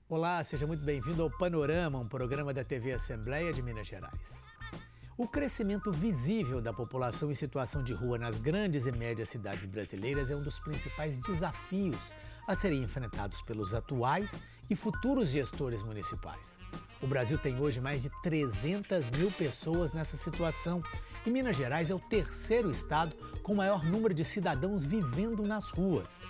Olá, seja muito bem-vindo ao Panorama, um programa da TV Assembleia de Minas Gerais. O crescimento visível da população em situação de rua nas grandes e médias cidades brasileiras é um dos principais desafios a serem enfrentados pelos atuais e futuros gestores municipais. O Brasil tem hoje mais de 300 mil pessoas nessa situação e Minas Gerais é o terceiro estado com o maior número de cidadãos vivendo nas ruas.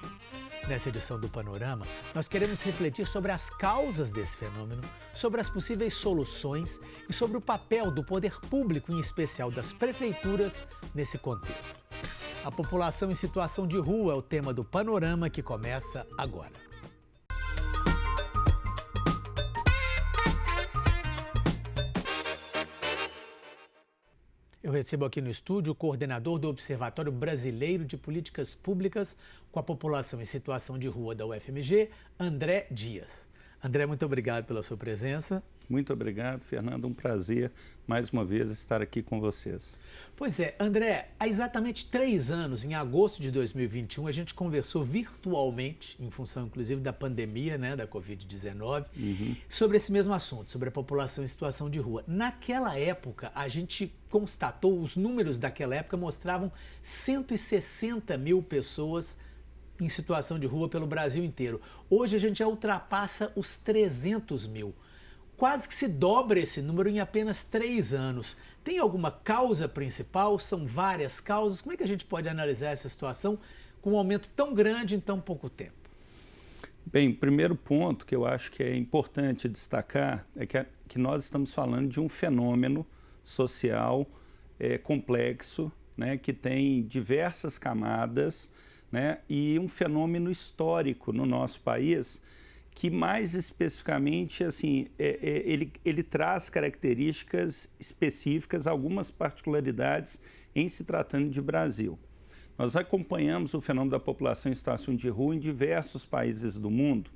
Nessa edição do Panorama, nós queremos refletir sobre as causas desse fenômeno, sobre as possíveis soluções e sobre o papel do poder público, em especial das prefeituras, nesse contexto. A população em situação de rua é o tema do Panorama que começa agora. Eu recebo aqui no estúdio o coordenador do Observatório Brasileiro de Políticas Públicas com a População em Situação de Rua da UFMG, André Dias. André, muito obrigado pela sua presença. Muito obrigado, Fernando. Um prazer, mais uma vez, estar aqui com vocês. Pois é, André, há exatamente 3 anos, em agosto de 2021, a gente conversou virtualmente, em função, inclusive, da pandemia, da Covid-19, sobre esse mesmo assunto, sobre a população em situação de rua. Naquela época, a gente constatou, os números daquela época mostravam 160 mil pessoas em situação de rua pelo Brasil inteiro. Hoje a gente já ultrapassa os 300 mil. Quase que se dobra esse número em apenas 3 anos. Tem alguma causa principal? São várias causas? Como é que a gente pode analisar essa situação com um aumento tão grande em tão pouco tempo? Bem, primeiro ponto que eu acho que é importante destacar é que nós estamos falando de um fenômeno social complexo, que tem diversas camadas, e um fenômeno histórico no nosso país que mais especificamente, assim, ele traz características específicas, algumas particularidades em se tratando de Brasil. Nós acompanhamos o fenômeno da população em situação de rua em diversos países do mundo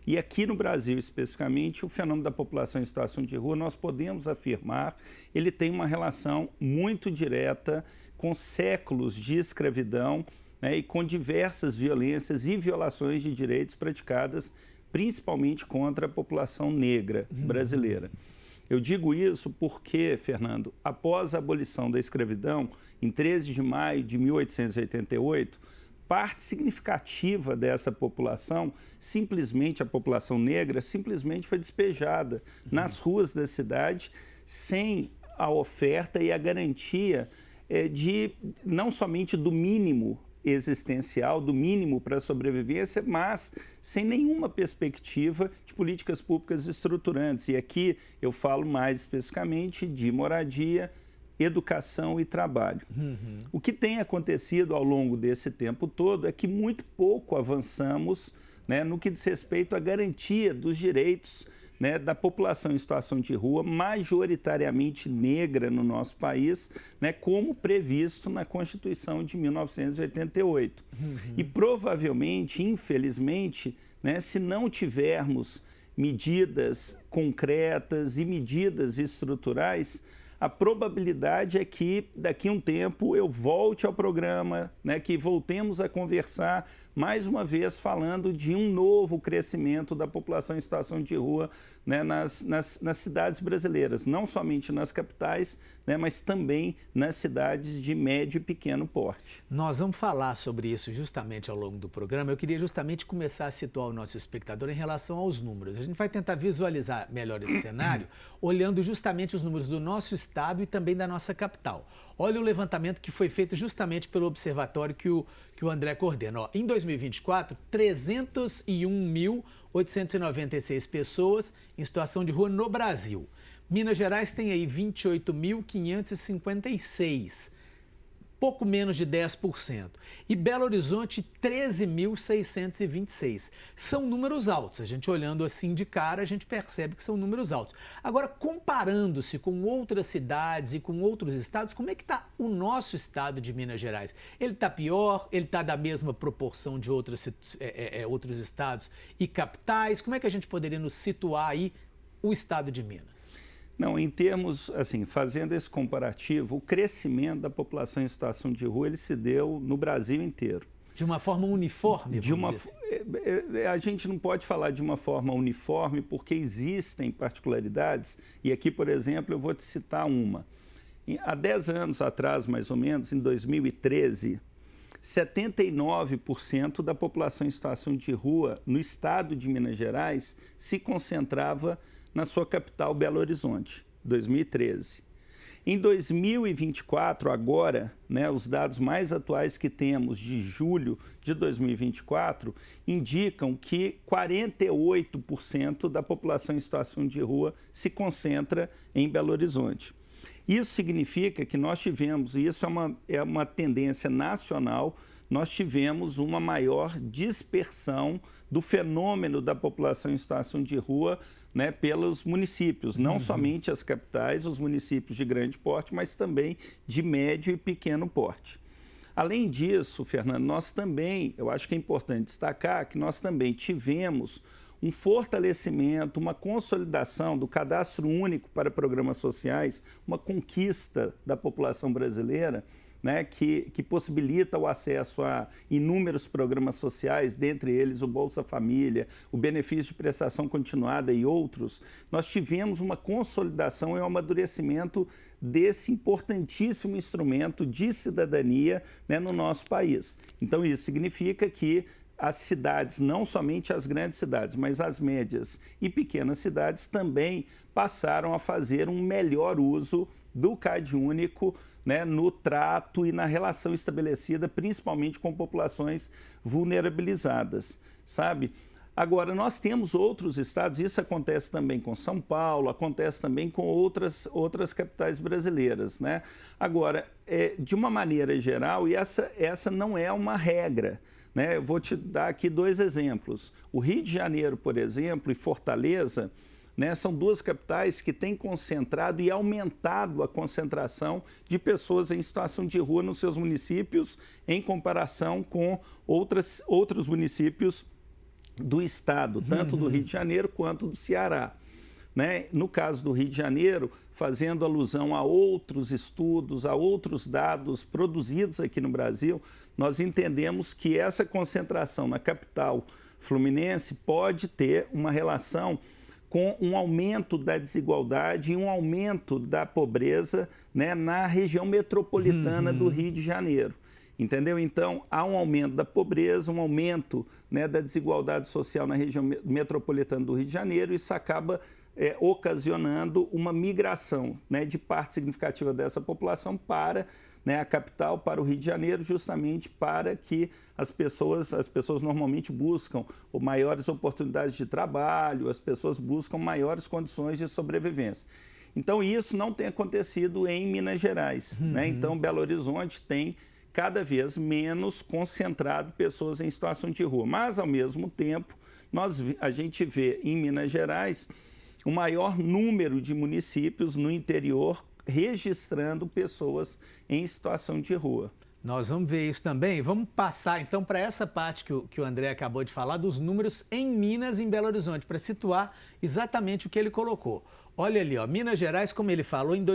e aqui no Brasil especificamente o fenômeno da população em situação de rua nós podemos afirmar, ele tem uma relação muito direta com séculos de escravidão, e com diversas violências e violações de direitos praticadas principalmente contra a população negra brasileira. Eu digo isso porque, Fernando, após a abolição da escravidão, em 13 de maio de 1888, parte significativa dessa população, simplesmente a população negra, simplesmente foi despejada nas ruas da cidade sem a oferta e a garantia de não somente do mínimo existencial, do mínimo para a sobrevivência, mas sem nenhuma perspectiva de políticas públicas estruturantes. E aqui eu falo mais especificamente de moradia, educação e trabalho. O que tem acontecido ao longo desse tempo todo é que muito pouco avançamos no que diz respeito à garantia dos direitos da população em situação de rua, majoritariamente negra no nosso país, como previsto na Constituição de 1988. E provavelmente, infelizmente, se não tivermos medidas concretas e medidas estruturais, a probabilidade é que daqui a um tempo eu volte ao programa, que voltemos a conversar mais uma vez falando de um novo crescimento da população em situação de rua nas cidades brasileiras, não somente nas capitais, mas também nas cidades de médio e pequeno porte. Nós vamos falar sobre isso justamente ao longo do programa. Eu queria justamente começar a situar o nosso espectador em relação aos números. A gente vai tentar visualizar melhor esse cenário olhando justamente os números do nosso estado e também da nossa capital. Olha o levantamento que foi feito justamente pelo observatório que o André coordena. Em 2024, 301.896 pessoas em situação de rua no Brasil. Minas Gerais tem aí 28.556, pouco menos de 10%. E Belo Horizonte, 13.626. São números altos. A gente olhando assim de cara, a gente percebe que são números altos. Agora, comparando-se com outras cidades e com outros estados, como é que está o nosso estado de Minas Gerais? Ele está pior? Ele está da mesma proporção de outros estados e capitais? Como é que a gente poderia nos situar aí o estado de Minas? Não, em termos, assim, fazendo esse comparativo, o crescimento da população em situação de rua, ele se deu no Brasil inteiro. De uma forma uniforme, A gente não pode falar de uma forma uniforme porque existem particularidades, e aqui, por exemplo, eu vou te citar uma. Há 10 anos atrás, mais ou menos, em 2013, 79% da população em situação de rua no estado de Minas Gerais se concentrava na sua capital, Belo Horizonte, 2013. Em 2024, agora, os dados mais atuais que temos de julho de 2024 indicam que 48% da população em situação de rua se concentra em Belo Horizonte. Isso significa que nós tivemos, e isso é uma tendência nacional, nós tivemos uma maior dispersão do fenômeno da população em situação de rua, pelos municípios, não somente as capitais, os municípios de grande porte, mas também de médio e pequeno porte. Além disso, Fernando, nós também, eu acho que é importante destacar que nós também tivemos um fortalecimento, uma consolidação do cadastro único para programas sociais, uma conquista da população brasileira, que possibilita o acesso a inúmeros programas sociais, dentre eles o Bolsa Família, o benefício de prestação continuada e outros. Nós tivemos uma consolidação e um amadurecimento desse importantíssimo instrumento de cidadania, no nosso país. Então, isso significa que as cidades, não somente as grandes cidades, mas as médias e pequenas cidades também passaram a fazer um melhor uso do CAD único, no trato e na relação estabelecida, principalmente com populações vulnerabilizadas, sabe? Agora, nós temos outros estados, isso acontece também com São Paulo, acontece também com outras capitais brasileiras, Agora, de uma maneira geral, e essa não é uma regra, Eu vou te dar aqui 2 exemplos. O Rio de Janeiro, por exemplo, e Fortaleza, são 2 capitais que têm concentrado e aumentado a concentração de pessoas em situação de rua nos seus municípios em comparação com outros municípios do estado, tanto do Rio de Janeiro quanto do Ceará. No caso do Rio de Janeiro, fazendo alusão a outros estudos, a outros dados produzidos aqui no Brasil, nós entendemos que essa concentração na capital fluminense pode ter uma relação com um aumento da desigualdade e um aumento da pobreza, na região metropolitana do Rio de Janeiro. Entendeu? Então, há um aumento da pobreza, um aumento da desigualdade social na região metropolitana do Rio de Janeiro, e isso acaba ocasionando uma migração de parte significativa dessa população para a capital, para o Rio de Janeiro, justamente para que as pessoas normalmente buscam maiores oportunidades de trabalho, as pessoas buscam maiores condições de sobrevivência. Então, isso não tem acontecido em Minas Gerais. Então, Belo Horizonte tem cada vez menos concentrado pessoas em situação de rua. Mas, ao mesmo tempo, a gente vê em Minas Gerais o maior número de municípios no interior registrando pessoas em situação de rua. Nós vamos ver isso também. Vamos passar, então, para essa parte que o André acabou de falar, dos números em Minas e em Belo Horizonte, para situar exatamente o que ele colocou. Olha ali, Minas Gerais, como ele falou, em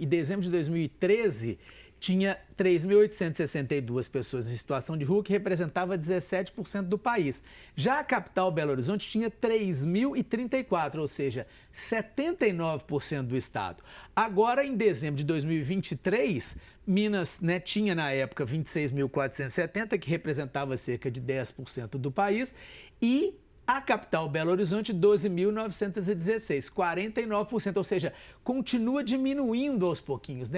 dezembro de 2013, tinha 3.862 pessoas em situação de rua, que representava 17% do país. Já a capital, Belo Horizonte, tinha 3.034, ou seja, 79% do estado. Agora, em dezembro de 2023, Minas tinha na época 26.470, que representava cerca de 10% do país, e a capital, Belo Horizonte, 12.916, 49%, ou seja, continua diminuindo aos pouquinhos,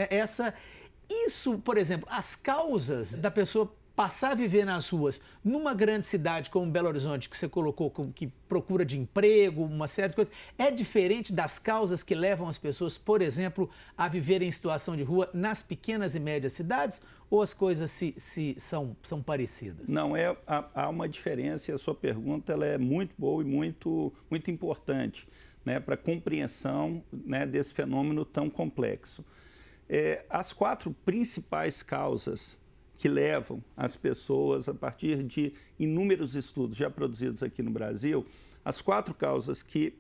Isso, por exemplo, as causas da pessoa passar a viver nas ruas numa grande cidade como Belo Horizonte, que você colocou como que procura de emprego, uma série de coisas, é diferente das causas que levam as pessoas, por exemplo, a viver em situação de rua nas pequenas e médias cidades? Ou as coisas são parecidas? Não, há uma diferença e a sua pergunta ela é muito boa e muito importante, para a compreensão desse fenômeno tão complexo. As 4 principais causas que levam as pessoas, a partir de inúmeros estudos já produzidos aqui no Brasil, as 4 causas que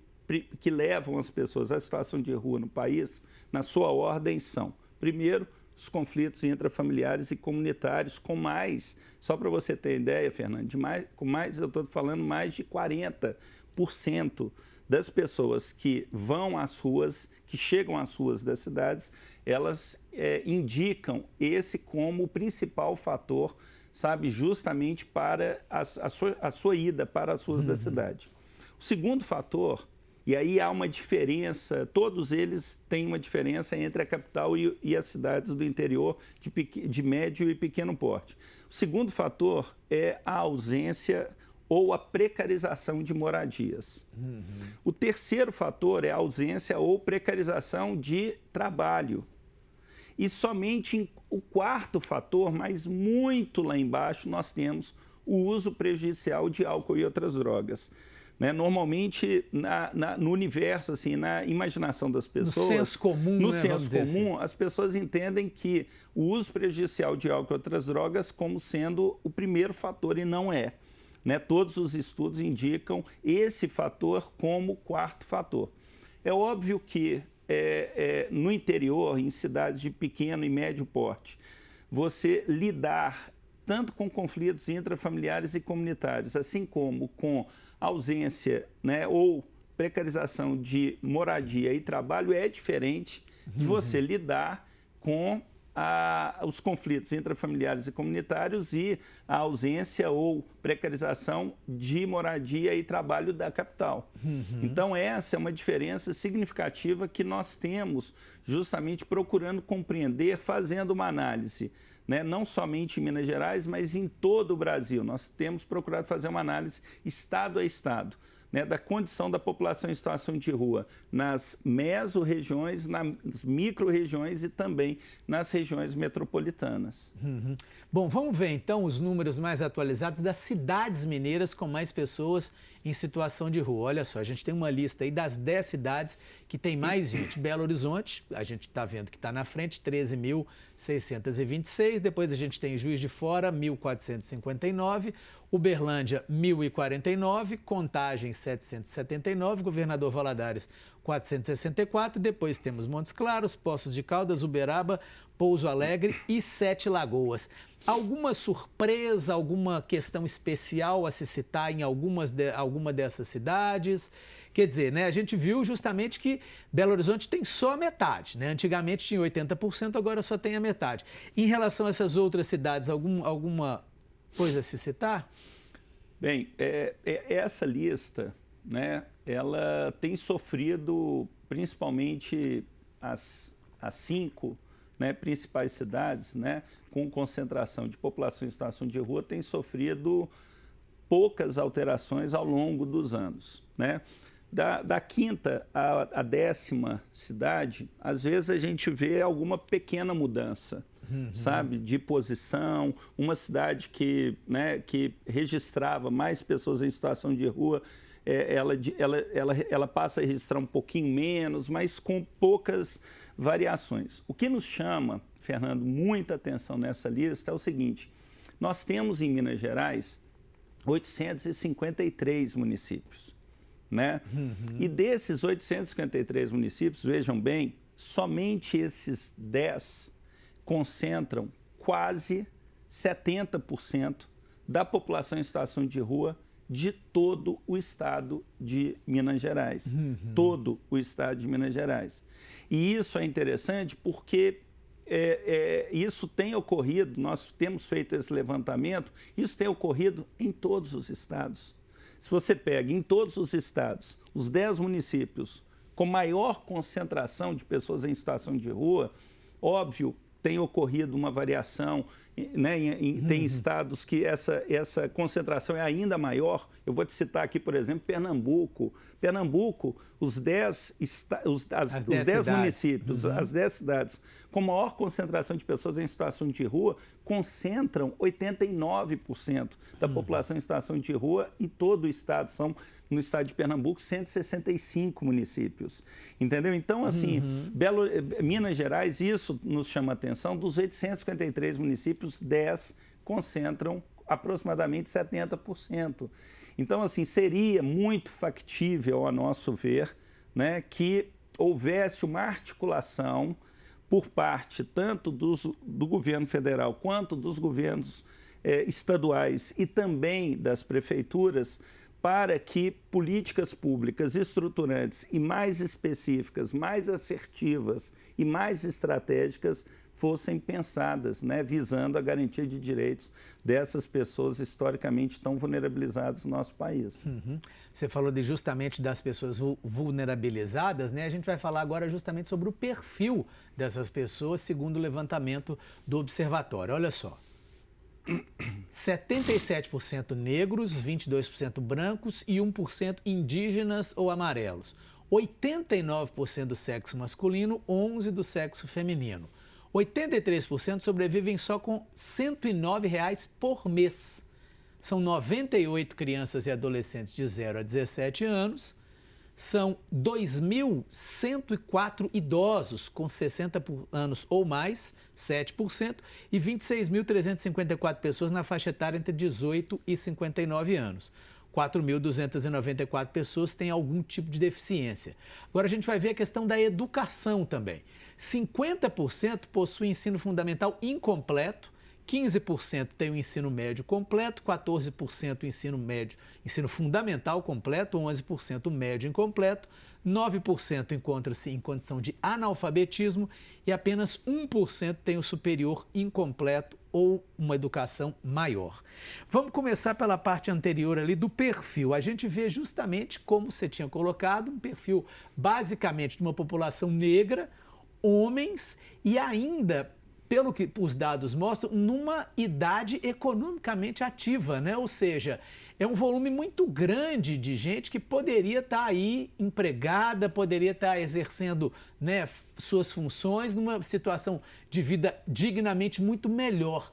levam as pessoas à situação de rua no país, na sua ordem, são: primeiro, os conflitos intrafamiliares e comunitários com mais, só para você ter ideia, Fernando, eu estou falando mais de 40% das pessoas que vão às ruas, que chegam às ruas das cidades, elas indicam esse como o principal fator, sabe, justamente para a sua ida para as ruas da cidade. O segundo fator, e aí há uma diferença, todos eles têm uma diferença entre a capital e as cidades do interior de médio e pequeno porte. O segundo fator é a ausência ou a precarização de moradias. O terceiro fator é a ausência ou precarização de trabalho. E somente o quarto fator, mas muito lá embaixo, nós temos o uso prejudicial de álcool e outras drogas. Né? Normalmente, no universo, assim, na imaginação das pessoas... No senso comum, no né, senso comum, assim, as pessoas entendem que o uso prejudicial de álcool e outras drogas como sendo o primeiro fator, e não é. Né? Todos os estudos indicam esse fator como quarto fator. É óbvio que no interior, em cidades de pequeno e médio porte, você lidar tanto com conflitos intrafamiliares e comunitários, assim como com ausência, né, ou precarização de moradia e trabalho, é diferente de você lidar com os conflitos intrafamiliares e comunitários e a ausência ou precarização de moradia e trabalho da capital. Então, essa é uma diferença significativa que nós temos justamente procurando compreender, fazendo uma análise, né, não somente em Minas Gerais, mas em todo o Brasil. Nós temos procurado fazer uma análise estado a estado, né, da condição da população em situação de rua nas mesorregiões, nas micro-regiões e também nas regiões metropolitanas. Bom, vamos ver então os números mais atualizados das cidades mineiras com mais pessoas em situação de rua. Olha só, a gente tem uma lista aí das 10 cidades que tem mais gente. Belo Horizonte, a gente está vendo que está na frente, 13.626. Depois a gente tem Juiz de Fora, 1.459. Uberlândia, 1.049. Contagem, 779. Governador Valadares, 464. Depois temos Montes Claros, Poços de Caldas, Uberaba, Pouso Alegre e Sete Lagoas. Alguma surpresa, alguma questão especial a se citar em alguma dessas cidades? Quer dizer, né, a gente viu justamente que Belo Horizonte tem só a metade, né? Antigamente tinha 80%, agora só tem a metade. Em relação a essas outras cidades, alguma coisa a se citar? Bem, essa lista, né, ela tem sofrido principalmente as 5, né, principais cidades, né, com concentração de população em situação de rua, tem sofrido poucas alterações ao longo dos anos. Né? Da quinta à 10ª cidade, às vezes a gente vê alguma pequena mudança, sabe, de posição. Uma cidade que registrava mais pessoas em situação de rua, ela passa a registrar um pouquinho menos, mas com poucas variações. O que nos chama, Fernando, muita atenção nessa lista é o seguinte: nós temos em Minas Gerais 853 municípios, né? E desses 853 municípios, vejam bem, somente esses 10 concentram quase 70% da população em situação de rua de todo o estado de Minas Gerais. Todo o estado de Minas Gerais. E isso é interessante porque isso tem ocorrido, nós temos feito esse levantamento, isso tem ocorrido em todos os estados. Se você pega em todos os estados, os 10 municípios com maior concentração de pessoas em situação de rua, óbvio, tem ocorrido uma variação, né, tem estados que essa concentração é ainda maior. Eu vou te citar aqui, por exemplo, Pernambuco. Pernambuco, os 10 municípios, as 10 cidades com maior concentração de pessoas em situação de rua concentram 89% da população em situação de rua, e todo o estado são, no estado de Pernambuco, 165 municípios. Entendeu? Então, assim, Minas Gerais, isso nos chama a atenção, dos 853 municípios, 10 concentram aproximadamente 70%. Então, assim, seria muito factível, a nosso ver, né, que houvesse uma articulação por parte tanto do governo federal quanto dos governos estaduais e também das prefeituras, para que políticas públicas estruturantes e mais específicas, mais assertivas e mais estratégicas fossem pensadas, né, visando a garantia de direitos dessas pessoas historicamente tão vulnerabilizadas no nosso país. Uhum. Você falou justamente das pessoas vulnerabilizadas, né? A gente vai falar agora justamente sobre o perfil dessas pessoas, segundo o levantamento do Observatório. Olha só. 77% negros, 22% brancos e 1% indígenas ou amarelos. 89% do sexo masculino, 11% do sexo feminino. 83% sobrevivem só com R$ 109 por mês. São 98 crianças e adolescentes de 0 a 17 anos. São 2.104 idosos com 60 anos ou mais, 7%, e 26.354 pessoas na faixa etária entre 18 e 59 anos. 4.294 pessoas têm algum tipo de deficiência. Agora a gente vai ver a questão da educação também. 50% possuem ensino fundamental incompleto, 15% tem o ensino médio completo, 14% ensino fundamental completo, 11% médio incompleto, 9% encontra-se em condição de analfabetismo e apenas 1% tem o superior incompleto ou uma educação maior. Vamos começar pela parte anterior ali do perfil. A gente vê justamente como você tinha colocado, um perfil basicamente de uma população negra, homens e ainda, pelo que os dados mostram, numa idade economicamente ativa, né? Ou seja, é um volume muito grande de gente que poderia estar aí empregada, poderia estar exercendo, né, suas funções numa situação de vida dignamente muito melhor.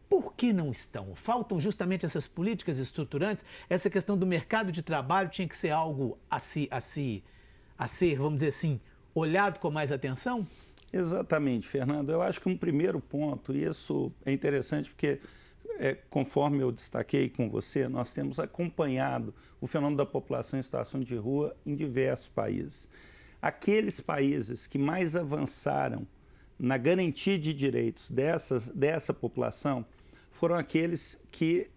Por que não estão? Faltam justamente essas políticas estruturantes? Essa questão do mercado de trabalho tinha que ser algo a ser, vamos dizer assim, olhado com mais atenção? Exatamente, Fernando. Eu acho que um primeiro ponto, e isso é interessante porque, conforme eu destaquei com você, nós temos acompanhado o fenômeno da população em situação de rua em diversos países. Aqueles países que mais avançaram na garantia de direitos dessa população foram aqueles que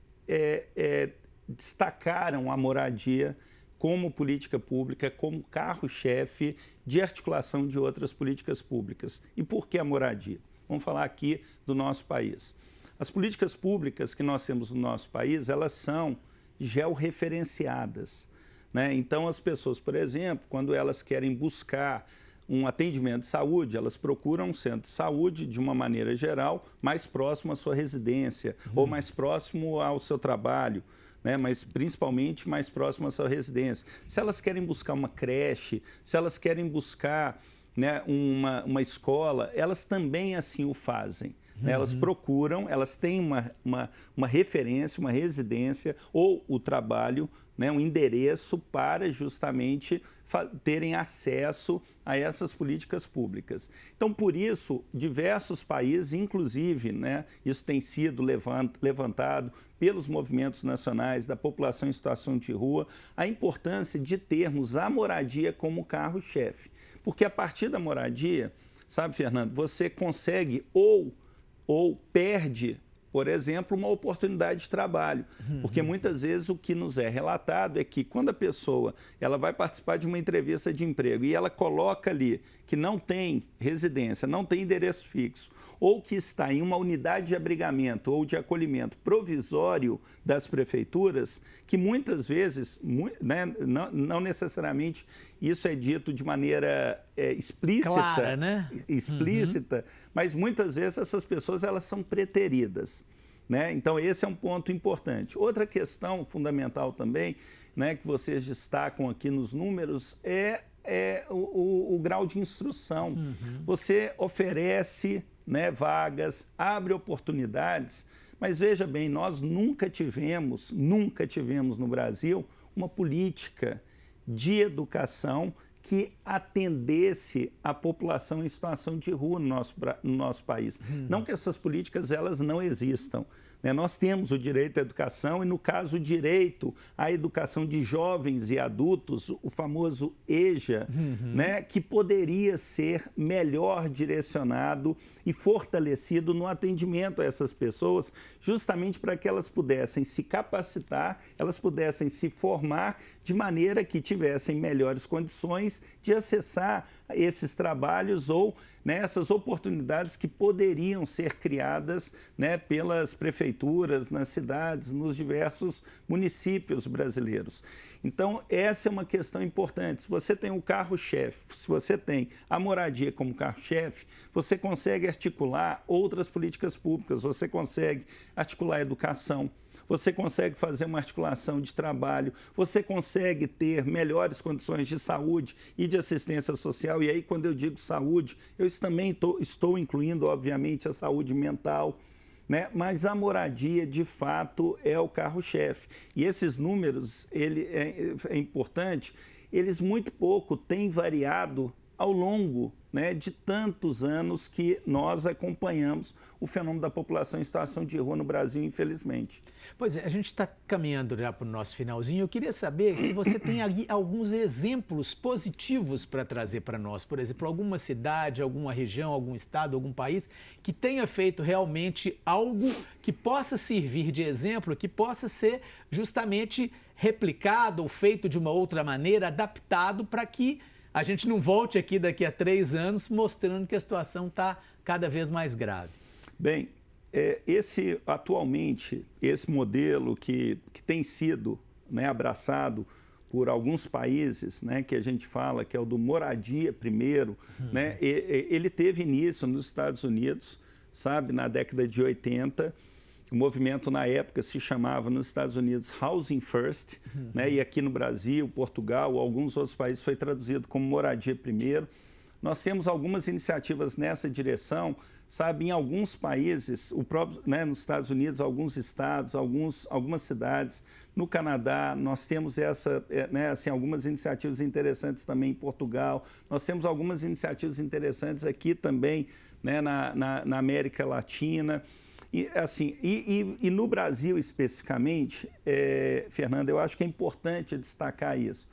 destacaram a moradia como política pública, como carro-chefe de articulação de outras políticas públicas. E por que a moradia? Vamos falar aqui do nosso país. As políticas públicas que nós temos no nosso país, elas são georreferenciadas, né? Então, as pessoas, por exemplo, quando elas querem buscar um atendimento de saúde, elas procuram um centro de saúde, de uma maneira geral, mais próximo à sua residência ou mais próximo ao seu trabalho, né, mas principalmente mais próximo à sua residência. Se elas querem buscar uma creche, se elas querem buscar, né, uma escola, elas também assim o fazem. Né? Elas procuram, elas têm uma referência, uma residência ou o trabalho, né, um endereço para justamente terem acesso a essas políticas públicas. Então, por isso, diversos países, inclusive, né, isso tem sido levantado pelos movimentos nacionais da população em situação de rua, a importância de termos a moradia como carro-chefe. Porque a partir da moradia, sabe, Fernando, você consegue ou perde, por exemplo, uma oportunidade de trabalho. Porque muitas vezes o que nos é relatado é que quando a pessoa ela vai participar de uma entrevista de emprego e ela coloca ali que não tem residência, não tem endereço fixo, ou que está em uma unidade de abrigamento ou de acolhimento provisório das prefeituras, que muitas vezes, né, não necessariamente isso é dito de maneira explícita, clara, né? Explícita, mas muitas vezes essas pessoas elas são preteridas, né? Então esse é um ponto importante. Outra questão fundamental também, né, que vocês destacam aqui nos números é o grau de instrução. Você oferece, né, vagas, abre oportunidades, mas veja bem, nós nunca tivemos no Brasil uma política de educação que atendesse a população em situação de rua no nosso país. Não que essas políticas elas não existam. Né? Nós temos o direito à educação e, no caso, o direito à educação de jovens e adultos, o famoso EJA, né? Que poderia ser melhor direcionado e fortalecido no atendimento a essas pessoas, justamente para que elas pudessem se capacitar, elas pudessem se formar de maneira que tivessem melhores condições de acessar esses trabalhos ou essas oportunidades que poderiam ser criadas, né, pelas prefeituras, nas cidades, nos diversos municípios brasileiros. Então, essa é uma questão importante. Se você tem um carro-chefe, se você tem a moradia como carro-chefe, você consegue articular outras políticas públicas, você consegue articular a educação, você consegue fazer uma articulação de trabalho, você consegue ter melhores condições de saúde e de assistência social. E aí, quando eu digo saúde, eu também estou incluindo, obviamente, a saúde mental, né? Mas a moradia, de fato, é o carro-chefe. E esses números, é importante, eles muito pouco têm variado ao longo, né, de tantos anos que nós acompanhamos o fenômeno da população em situação de rua no Brasil, infelizmente. Pois é, a gente está caminhando já para o nosso finalzinho. Eu queria saber se você tem ali alguns exemplos positivos para trazer para nós. Por exemplo, alguma cidade, alguma região, algum estado, algum país que tenha feito realmente algo que possa servir de exemplo, que possa ser justamente replicado ou feito de uma outra maneira, adaptado para que a gente não volte aqui daqui a 3 anos mostrando que a situação está cada vez mais grave. Bem, atualmente, esse modelo que tem sido, né, abraçado por alguns países, né, que a gente fala que é o do moradia primeiro, né, ele teve início nos Estados Unidos, sabe, na década de 80. O movimento, na época, se chamava, nos Estados Unidos, Housing First, né? E aqui no Brasil, Portugal, alguns outros países, foi traduzido como moradia primeiro. Nós temos algumas iniciativas nessa direção, sabe, em alguns países, né, nos Estados Unidos, alguns estados, algumas cidades, no Canadá, nós temos algumas iniciativas interessantes também em Portugal, nós temos algumas iniciativas interessantes aqui também, né, na América Latina. E no Brasil, especificamente, Fernanda, eu acho que é importante destacar isso.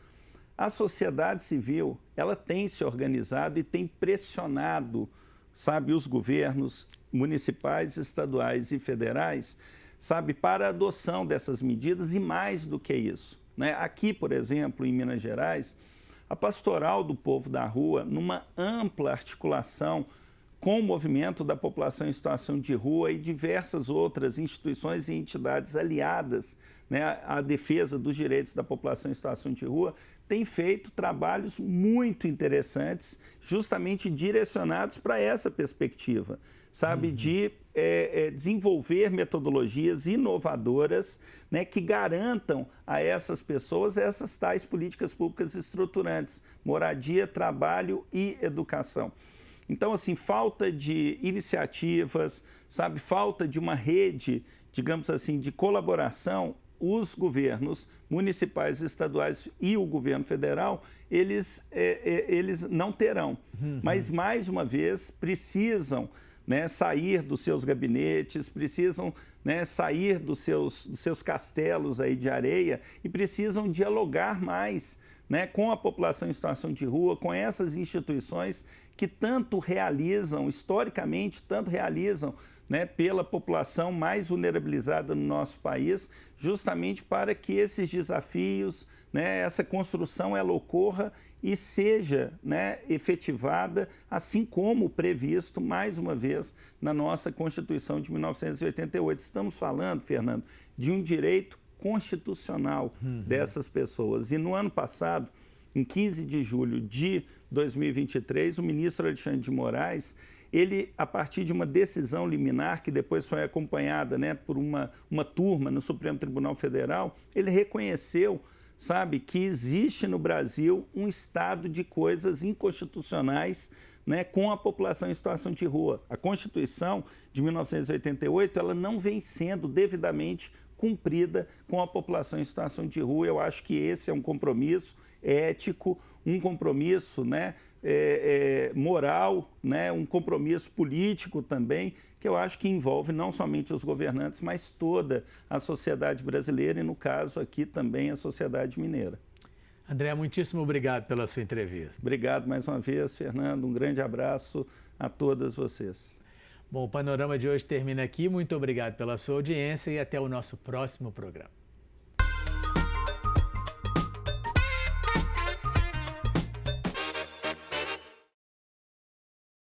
A sociedade civil, ela tem se organizado e tem pressionado, sabe, os governos municipais, estaduais e federais, sabe, para a adoção dessas medidas e mais do que isso, né? Aqui, por exemplo, em Minas Gerais, a Pastoral do Povo da Rua, numa ampla articulação com o movimento da população em situação de rua e diversas outras instituições e entidades aliadas, né, à defesa dos direitos da população em situação de rua, tem feito trabalhos muito interessantes, justamente direcionados para essa perspectiva, sabe, de desenvolver metodologias inovadoras, né, que garantam a essas pessoas essas tais políticas públicas estruturantes, moradia, trabalho e educação. Então, assim, falta de iniciativas, sabe, falta de uma rede, digamos assim, de colaboração, os governos municipais, estaduais e o governo federal, eles não terão. Mas, mais uma vez, precisam, né, sair dos seus gabinetes, precisam, né, sair dos seus castelos aí de areia e precisam dialogar mais, né, com a população em situação de rua, com essas instituições que tanto realizam, historicamente, né, pela população mais vulnerabilizada no nosso país, justamente para que esses desafios, né, essa construção, ela ocorra e seja, né, efetivada, assim como previsto, mais uma vez, na nossa Constituição de 1988. Estamos falando, Fernando, de um direito constitucional dessas pessoas. E no ano passado, em 15 de julho de 2023, o ministro Alexandre de Moraes, ele, a partir de uma decisão liminar, que depois foi acompanhada, né, por uma turma no Supremo Tribunal Federal, ele reconheceu, sabe, que existe no Brasil um estado de coisas inconstitucionais, né, com a população em situação de rua. A Constituição de 1988, ela não vem sendo devidamente cumprida com a população em situação de rua. Eu acho que esse é um compromisso ético, um compromisso, né, moral, né, um compromisso político também, que eu acho que envolve não somente os governantes, mas toda a sociedade brasileira e, no caso aqui, também a sociedade mineira. André, muitíssimo obrigado pela sua entrevista. Obrigado mais uma vez, Fernando. Um grande abraço a todas vocês. Bom, o Panorama de hoje termina aqui. Muito obrigado pela sua audiência e até o nosso próximo programa.